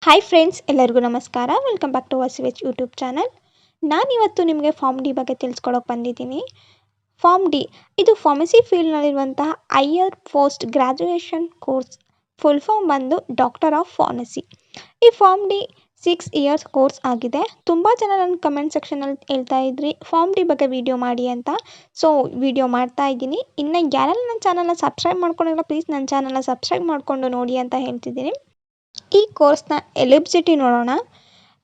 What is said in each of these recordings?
Hi friends, ಎಲ್ಲರಿಗೂ ನಮಸ್ಕಾರ. Welcome back to ವಾಸಿವೆಚ್ ಯೂಟ್ಯೂಬ್ ಚಾನಲ್. ನಾನಿವತ್ತು ನಿಮಗೆ ಫಾರ್ಮ್ ಡಿ ಬಗ್ಗೆ ತಿಳಿಸ್ಕೊಡೋಕೆ ಬಂದಿದ್ದೀನಿ. ಫಾರ್ಮ್ ಡಿ ಇದು ಫಾರ್ಮಸಿ ಫೀಲ್ಡ್ನಲ್ಲಿರುವಂತಹ higher post graduation course. Full form ಬಂದು ಡಾಕ್ಟರ್ ಆಫ್ ಫಾರ್ಮಸಿ. ಈ ಫಾರ್ಮ್ ಡಿ 6 ಇಯರ್ಸ್ ಕೋರ್ಸ್ ಆಗಿದೆ. ತುಂಬ ಜನ ನನ್ನ ಕಮೆಂಟ್ ಸೆಕ್ಷನಲ್ಲಿ ಹೇಳ್ತಾ ಇದ್ರಿ ಫಾರ್ಮ್ ಡಿ ಬಗ್ಗೆ ವಿಡಿಯೋ ಮಾಡಿ ಅಂತ. ಸೊ ವಿಡಿಯೋ ಮಾಡ್ತಾ ಇದ್ದೀನಿ. ಇನ್ನು ಯಾರೆಲ್ಲ ನನ್ನ ಚಾನಲ್ನ ಸಬ್ಸ್ಕ್ರೈಬ್ ಮಾಡ್ಕೊಂಡಿಲ್ಲ, ಪ್ಲೀಸ್ ನನ್ನ ಚಾನಲ್ನ ಸಬ್ಸ್ಕ್ರೈಬ್ ಮಾಡಿಕೊಂಡು ನೋಡಿ ಅಂತ ಹೇಳ್ತಿದ್ದೀನಿ. ಈ ಕೋರ್ಸ್ನ ಎಲಿಜಿಬಿಲಿಟಿ ನೋಡೋಣ.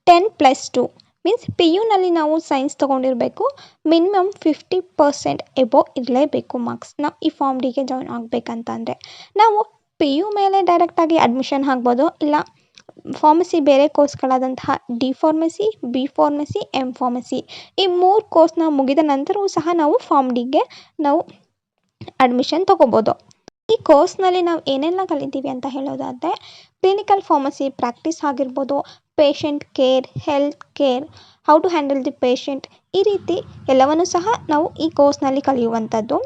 10+2 ಮೀನ್ಸ್ PUನಲ್ಲಿ ನಾವು ಸೈನ್ಸ್ ತೊಗೊಂಡಿರಬೇಕು. ಮಿನಿಮಮ್ 50% ಎಬೋವ್ ಇರಲೇಬೇಕು ಮಾರ್ಕ್ಸ್ನ ಈ ಫಾರ್ಮ್ ಡಿಗೆ ಜಾಯ್ನ್ ಆಗಬೇಕಂತಂದರೆ. ನಾವು PU ಮೇಲೆ ಡೈರೆಕ್ಟಾಗಿ ಅಡ್ಮಿಷನ್ ಆಗ್ಬೋದು, ಇಲ್ಲ ಫಾರ್ಮಸಿ ಬೇರೆ ಕೋರ್ಸ್ಗಳಾದಂತಹ D pharmacy, B pharmacy, pharmacy ಈ 3 ಕೋರ್ಸ್ನ ಮುಗಿದ ನಂತರವೂ ಸಹ ನಾವು ಫಾರ್ಮ್ ಡಿಗೆ ನಾವು ಅಡ್ಮಿಷನ್ ತೊಗೋಬೋದು. ಈ ಕೋರ್ಸ್ನಲ್ಲಿ ನಾವು ಏನೆಲ್ಲ ಕಲಿತೀವಿ ಅಂತ ಹೇಳೋದಾದರೆ, ಕ್ಲಿನಿಕಲ್ ಫಾರ್ಮಸಿ ಪ್ರಾಕ್ಟೀಸ್ ಆಗಿರ್ಬೋದು, patient care, health care, how to handle the patient, ಈ ರೀತಿ ಎಲ್ಲವನ್ನೂ ಸಹ ನಾವು ಈ ಕೋರ್ಸ್ನಲ್ಲಿ ಕಲಿಯುವಂಥದ್ದು.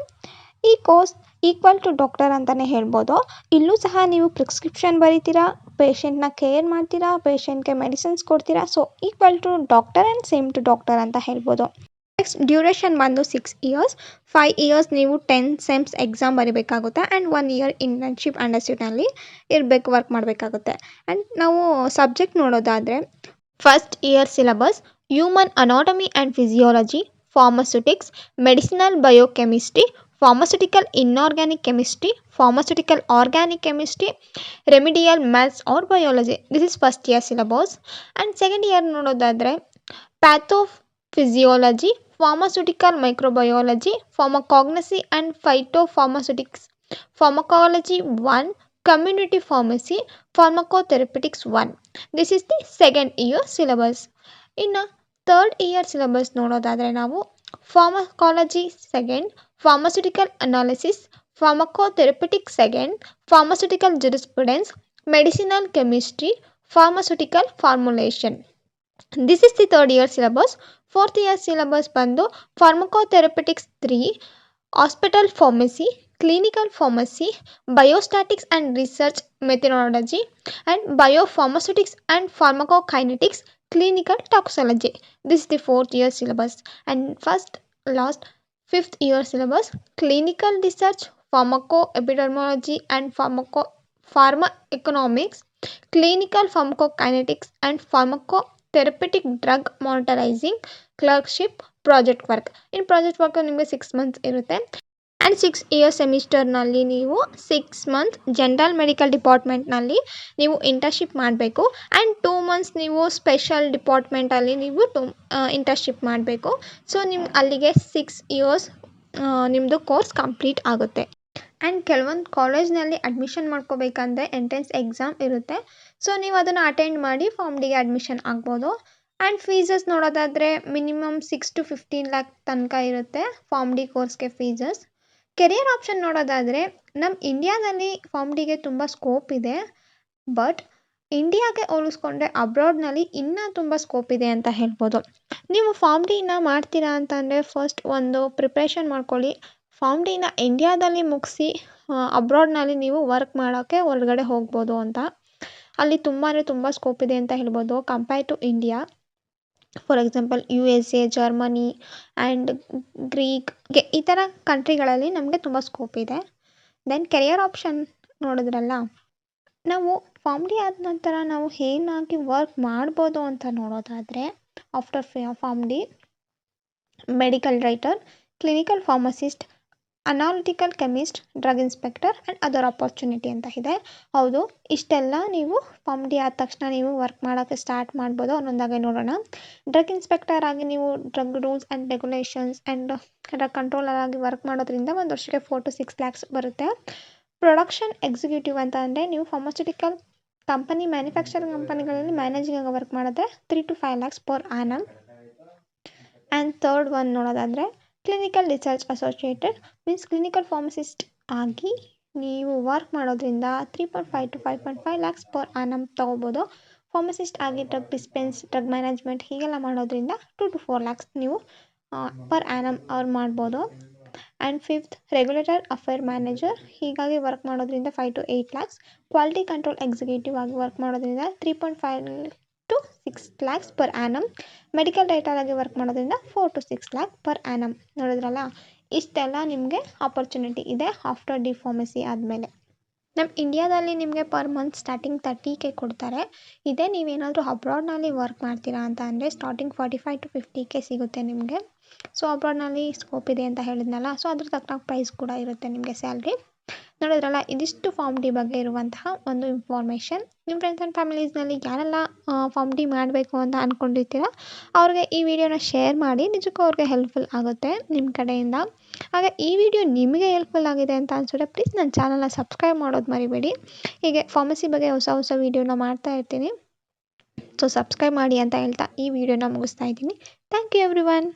ಈ ಕೋರ್ಸ್ ಈಕ್ವಲ್ ಟು ಡಾಕ್ಟರ್ ಅಂತಲೇ ಹೇಳ್ಬೋದು. ಇಲ್ಲೂ ಸಹ ನೀವು ಪ್ರಿಸ್ಕ್ರಿಪ್ಷನ್ ಬರೀತೀರಾ, ಪೇಷಂಟ್ನ ಕೇರ್ ಮಾಡ್ತೀರಾ, ಪೇಷಂಟ್ಗೆ ಮೆಡಿಸಿನ್ಸ್ ಕೊಡ್ತೀರಾ. So equal to doctor and same to doctor ಅಂತ ಹೇಳ್ಬೋದು. ನೆಕ್ಸ್ಟ್ ಡ್ಯೂರೇಷನ್ ಬಂದು 6 ಇಯರ್ಸ್. 5 ಇಯರ್ಸ್ ನೀವು 10 ಸೆಮ್ಸ್ ಎಕ್ಸಾಮ್ ಬರೀಬೇಕಾಗುತ್ತೆ ಆ್ಯಂಡ್ 1 ಇಯರ್ ಇಂಟರ್ನ್ಶಿಪ್ ಅಂಡರ್ಸ್ಟ್ಯೂಡ್ನಲ್ಲಿ ಇರಬೇಕು, ವರ್ಕ್ ಮಾಡಬೇಕಾಗುತ್ತೆ. ಆ್ಯಂಡ್ ನಾವು ಸಬ್ಜೆಕ್ಟ್ ನೋಡೋದಾದರೆ, first year syllabus human anatomy and physiology, pharmaceutics, medicinal biochemistry, pharmaceutical inorganic chemistry, pharmaceutical organic chemistry, remedial maths or biology. This is first year syllabus. And second year ನೋಡೋದಾದರೆ pathophysiology, pharmaceutical microbiology, pharmacognosy and phytopharmaceutics, pharmacology 1, community pharmacy, pharmacotherapeutics 1. This is the second year syllabus. ಇನ್ನು third year syllabus ನೋಡೋದಾದರೆ ನಾವು pharmacology second, pharmaceutical analysis, pharmacotherapeutics second, pharmaceutical jurisprudence, medicinal chemistry, pharmaceutical formulation. This is the third year syllabus. Fourth year syllabus ಬಂದು pharmacotherapeutics 3, hospital pharmacy, clinical pharmacy, biostatics and research methodology and biopharmaceutics and pharmacokinetics, clinical toxicology. This is the fourth year syllabus. And fifth year syllabus clinical research, pharmaco epidemiology and pharma economics, clinical pharmacokinetics and pharmacotherapeutic drug monitorising, clerkship, project work. ಇನ್ನು project work ನಿಮಗೆ 6 months ಇರುತ್ತೆ. And 6 year ಸೆಮಿಸ್ಟರ್ನಲ್ಲಿ ನೀವು 6 month general medical ಡಿಪಾರ್ಟ್ಮೆಂಟ್ನಲ್ಲಿ ನೀವು internship ಮಾಡಬೇಕು. And 2 months ನೀವು special ಡಿಪಾರ್ಟ್ಮೆಂಟಲ್ಲಿ ನೀವು internship ಮಾಡಬೇಕು. So ನಿಮ್ಗೆ ಅಲ್ಲಿಗೆ 6 ಇಯರ್ಸ್ ನಿಮ್ಮದು ಕೋರ್ಸ್ ಕಂಪ್ಲೀಟ್ ಆಗುತ್ತೆ. ಆ್ಯಂಡ್ ಕೆಲವೊಂದು ಕಾಲೇಜ್ನಲ್ಲಿ ಅಡ್ಮಿಷನ್ ಮಾಡ್ಕೋಬೇಕಂದ್ರೆ ಎಂಟ್ರೆನ್ಸ್ ಎಕ್ಸಾಮ್ ಇರುತ್ತೆ. ಸೊ ನೀವು ಅದನ್ನು ಅಟೆಂಡ್ ಮಾಡಿ ಫಾರ್ಮ್ ಡಿಗೆ ಅಡ್ಮಿಷನ್ ಆಗ್ಬೋದು. ಆ್ಯಂಡ್ ಫೀಸಸ್ ನೋಡೋದಾದರೆ ಮಿನಿಮಮ್ 6 to 15 lakh ತನಕ ಇರುತ್ತೆ ಫಾರ್ಮ್ ಡಿ ಕೋರ್ಸ್ಗೆ ಫೀಸಸ್. ಕೆರಿಯರ್ ಆಪ್ಷನ್ ನೋಡೋದಾದರೆ ನಮ್ಮ ಇಂಡಿಯಾದಲ್ಲಿ ಫಾರ್ಮ್ ಡಿಗೆ ತುಂಬ ಸ್ಕೋಪ್ ಇದೆ. ಬಟ್ ಇಂಡಿಯಾಗೆ ಹೋಲಿಸ್ಕೊಂಡ್ರೆ ಅಬ್ರಾಡ್ನಲ್ಲಿ ಇನ್ನೂ ತುಂಬ ಸ್ಕೋಪ್ ಇದೆ ಅಂತ ಹೇಳ್ಬೋದು. ನೀವು ಫಾರ್ಮ್ ಡಿನ ಮಾಡ್ತೀರಾ ಅಂತಂದರೆ ಫಸ್ಟ್ ಒಂದು ಪ್ರಿಪ್ರೇಷನ್ ಮಾಡ್ಕೊಳ್ಳಿ. ಫಾರ್ಮ್ ಡಿನ ಇಂಡಿಯಾದಲ್ಲಿ ಮುಗಿಸಿ ಅಬ್ರಾಡ್ನಲ್ಲಿ ನೀವು ವರ್ಕ್ ಮಾಡೋಕ್ಕೆ ಹೊರಗಡೆ ಹೋಗ್ಬೋದು ಅಂತ. ಅಲ್ಲಿ ತುಂಬ ಸ್ಕೋಪ್ ಇದೆ ಅಂತ ಹೇಳ್ಬೋದು compare to India. For example USA, Germany and Greek ಈ ಥರ ಕಂಟ್ರಿಗಳಲ್ಲಿ ನಮಗೆ ತುಂಬ ಸ್ಕೋಪ್ ಇದೆ. ದೆನ್ ಕೆರಿಯರ್ ಆಪ್ಷನ್ ನೋಡಿದ್ರಲ್ಲ, ನಾವು ಫಾರ್ಮ್ ಡಿ ಆದ ನಂತರ ನಾವು ಏನಾಗಿ ವರ್ಕ್ ಮಾಡ್ಬೋದು ಅಂತ ನೋಡೋದಾದರೆ, after form D medical writer, clinical pharmacist, analytical chemist, drug inspector and other opportunity ಅಂತ ಇದೆ. ಹೌದು, ಇಷ್ಟೆಲ್ಲ ನೀವು ಫಾರ್ಮ್ ಡಿ ಆದ ತಕ್ಷಣ ನೀವು ವರ್ಕ್ ಮಾಡೋಕ್ಕೆ ಸ್ಟಾರ್ಟ್ ಮಾಡ್ಬೋದು. ಒಂದೊಂದಾಗೆ ನೋಡೋಣ. ಡ್ರಗ್ ಇನ್ಸ್ಪೆಕ್ಟರ್ ಆಗಿ ನೀವು drug rules and regulations and drug controller ಆಗಿ ವರ್ಕ್ ಮಾಡೋದ್ರಿಂದ ಒಂದು ವರ್ಷಕ್ಕೆ 4 to 6 lakhs ಬರುತ್ತೆ. ಪ್ರೊಡಕ್ಷನ್ ಎಕ್ಸಿಕ್ಯೂಟಿವ್ ಅಂತ ಅಂದರೆ ನೀವು ಫಾರ್ಮಸ್ಯೂಟಿಕಲ್ ಕಂಪನಿ, ಮ್ಯಾನುಫ್ಯಾಕ್ಚರಿಂಗ್ ಕಂಪನಿಗಳಲ್ಲಿ ಮ್ಯಾನೇಜಿಂಗ್ ಆಗಿ ವರ್ಕ್ ಮಾಡಿದ್ರೆ 3 to 5 lakhs per annum. And third one ನೋಡೋದಾದರೆ clinical research associated means clinical pharmacist ಆಗಿ ನೀವು ವರ್ಕ್ ಮಾಡೋದ್ರಿಂದ 3.5 to 5.5 lakhs per annum ತೊಗೋಬೋದು. ಫಾರ್ಮಸಿಸ್ಟ್ ಆಗಿ ಡ್ರಗ್ ಡಿಸ್ಪೆನ್ಸ್, ಡ್ರಗ್ ಮ್ಯಾನೇಜ್ಮೆಂಟ್ ಹೀಗೆಲ್ಲ ಮಾಡೋದ್ರಿಂದ 2 to 4 lakhs ನೀವು ಪರ್ ಆ್ಯನಮ್ ಅವ್ರು ಮಾಡ್ಬೋದು. And fifth regulator affair manager, ಹೀಗಾಗಿ ವರ್ಕ್ ಮಾಡೋದ್ರಿಂದ 5 to 8 lakhs. Quality control executive ಆಗಿ ವರ್ಕ್ ಮಾಡೋದ್ರಿಂದ 3.5 to 6 lakhs per annum. Medical writer ಆಗಿ ವರ್ಕ್ ಮಾಡೋದ್ರಿಂದ 4 to 6 lakh per annum. ನೋಡಿದ್ರಲ್ಲ, ಇಷ್ಟೆಲ್ಲ ನಿಮಗೆ ಆಪರ್ಚುನಿಟಿ ಇದೆ ಆಫ್ಟರ್ ಡಿ ಫಾರ್ಮಸಿ ಆದಮೇಲೆ. ನಮ್ಮ ಇಂಡಿಯಾದಲ್ಲಿ ನಿಮಗೆ ಪರ್ ಮಂತ್ ಸ್ಟಾರ್ಟಿಂಗ್ 30K ಕೊಡ್ತಾರೆ. ಇದೇ ನೀವೇನಾದರೂ ಅಬ್ರಾಡ್ನಲ್ಲಿ ವರ್ಕ್ ಮಾಡ್ತೀರಾ ಅಂತ ಅಂದರೆ ಸ್ಟಾರ್ಟಿಂಗ್ 45 to 50K ಸಿಗುತ್ತೆ ನಿಮಗೆ. ಸೊ ಅಬ್ರಾಡ್ನಲ್ಲಿ ಸ್ಕೋಪ್ ಇದೆ ಅಂತ ಹೇಳಿದ್ನಲ್ಲ, ಸೊ ಅದ್ರ ತಕ್ಕನಾಗಿ ಪ್ರೈಸ್ ಕೂಡ ಇರುತ್ತೆ ನಿಮಗೆ ಸ್ಯಾಲ್ರಿ. ನೋಡಿದ್ರಲ್ಲ, ಇದಿಷ್ಟು ಫಾರ್ಮ್ ಡಿ ಬಗ್ಗೆ ಇರುವಂತಹ ಒಂದು ಇನ್ಫಾರ್ಮೇಷನ್. ನಿಮ್ಮ ಫ್ರೆಂಡ್ಸ್ ಆ್ಯಂಡ್ ಫ್ಯಾಮಿಲೀಸ್ನಲ್ಲಿ ಯಾರೆಲ್ಲ ಫಾರ್ಮ್ ಡಿ ಮಾಡಬೇಕು ಅಂತ ಅಂದ್ಕೊಂಡಿರ್ತೀರ ಅವ್ರಿಗೆ ಈ ವಿಡಿಯೋನ ಶೇರ್ ಮಾಡಿ. ನಿಜಕ್ಕೂ ಅವ್ರಿಗೆ ಹೆಲ್ಪ್ಫುಲ್ ಆಗುತ್ತೆ ನಿಮ್ಮ ಕಡೆಯಿಂದ. ಹಾಗೆ ಈ ವಿಡಿಯೋ ನಿಮಗೆ ಹೆಲ್ಪ್ಫುಲ್ ಆಗಿದೆ ಅಂತ ಅನ್ಸಿದ್ರೆ ಪ್ಲೀಸ್ ನನ್ನ ಚಾನಲ್ನ ಸಬ್ಸ್ಕ್ರೈಬ್ ಮಾಡೋದು ಮರಿಬೇಡಿ. ಹೀಗೆ ಫಾರ್ಮಸಿ ಬಗ್ಗೆ ಹೊಸ ವಿಡಿಯೋನ ಮಾಡ್ತಾ ಇರ್ತೀನಿ. ಸೊ ಸಬ್ಸ್ಕ್ರೈಬ್ ಮಾಡಿ ಅಂತ ಹೇಳ್ತಾ ಈ ವಿಡಿಯೋನ ಮುಗಿಸ್ತಾ ಇದ್ದೀನಿ. Thank you everyone.